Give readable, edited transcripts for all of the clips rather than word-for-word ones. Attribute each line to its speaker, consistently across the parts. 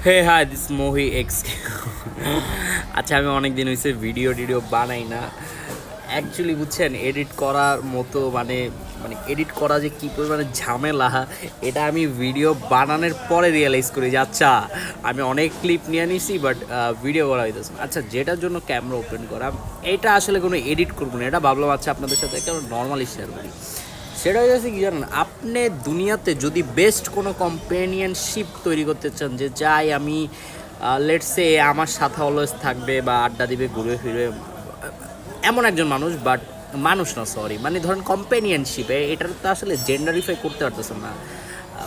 Speaker 1: Hey hi this Mohi X. আচ্ছা, আমি অনেক দিন হয়েছে ভিডিও বানাই না অ্যাকচুয়ালি, বুঝছেন? এডিট করার মতো মানে মানে এডিট করা যে কী পরিমাণে ঝামেলা, এটা আমি ভিডিও বানানোর পরে রিয়েলাইজ করি যে আচ্ছা, আমি অনেক ক্লিপ নিয়ে নিছি বাট ভিডিও করা হইতেছে না। আচ্ছা, যেটার জন্য ক্যামেরা ওপেন করা, এটা আসলে কোনো এডিট করবো না, এটা ভাবলাম আচ্ছা আপনাদের সাথে কেমন নর্মালি শেয়ার করি। সেটা হচ্ছে কি জানেন, আপনি দুনিয়াতে যদি বেস্ট কোনো কম্পেনিয়নশিপ তৈরি করতে চান, যে যাই আমি লেটস সে আমার সাথে অলওয়েজ থাকবে বা আড্ডা দিবে, ঘুরে ফিরে, এমন একজন মানুষ, বাট মানুষ না, সরি, মানে ধরেন কম্পেনিয়নশিপে এটার তো আসলে জেন্ডারিফাই করতে পারতেছেন না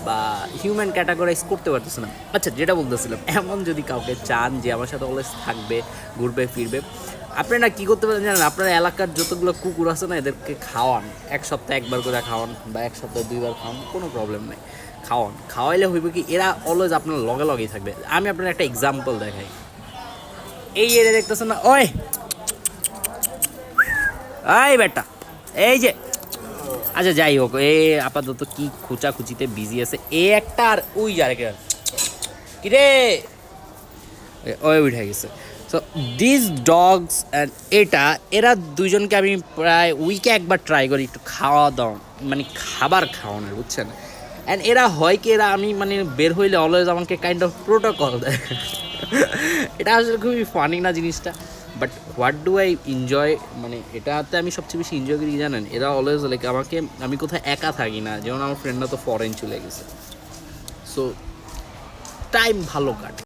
Speaker 1: বা হিউম্যান ক্যাটাগরাইজ করতে পারতেছে না। আচ্ছা, যেটা বলতেছিলাম, এমন যদি কাউকে চান যে আমার সাথে অলওয়েজ থাকবে, ঘুরবে ফিরবে, আপনারা কী করতে পারেন জানেন? আপনার এলাকার যতগুলো কুকুর আছে না, এদেরকে খাওয়ান, এক সপ্তাহে একবার করে খাওয়ান বা এক সপ্তাহে দুইবার খাওয়ান, কোনো প্রবলেম নেই। খাওয়াইলে হইবে কি, এরা অলওয়েজ আপনার লগে লগেই থাকবে। আমি আপনার একটা এক্সাম্পল দেখাই। এই এরিয়া দেখতেছেন না, ওই এই বেটা, এই যে, আচ্ছা যাই হোক, এ আপাতত কি খুঁচাখুচিতে বিজি আছে, এ একটা আর ওই আরেকটা, কি রে, ওই উঠে গেছে। সো দিস ডগস অ্যান্ড এরা দুইজনকে আমি প্রায় উইকে একবার ট্রাই করি একটু খাওয়া দাওয়া, মানে খাবার খাওয়ানোর, বুঝছেন? অ্যান্ড এরা হয় কি, এরা আমি মানে বের হইলে অলওয়েজ আমাকে কাইন্ড অফ প্রোটোকল দেয়। এটা আসলে খুবই ফানি না জিনিসটা, but what do I enjoy, মানে এটাতে আমি সবচেয়ে বেশি এনজয় করি জানেন, এরা অলওয়েজ লাইক আমাকে, আমি কোথাও একা থাকি না, যেমন আমার ফ্রেন্ডরা তো ফরেন চলে গেছে, সো টাইম ভালো কাটে।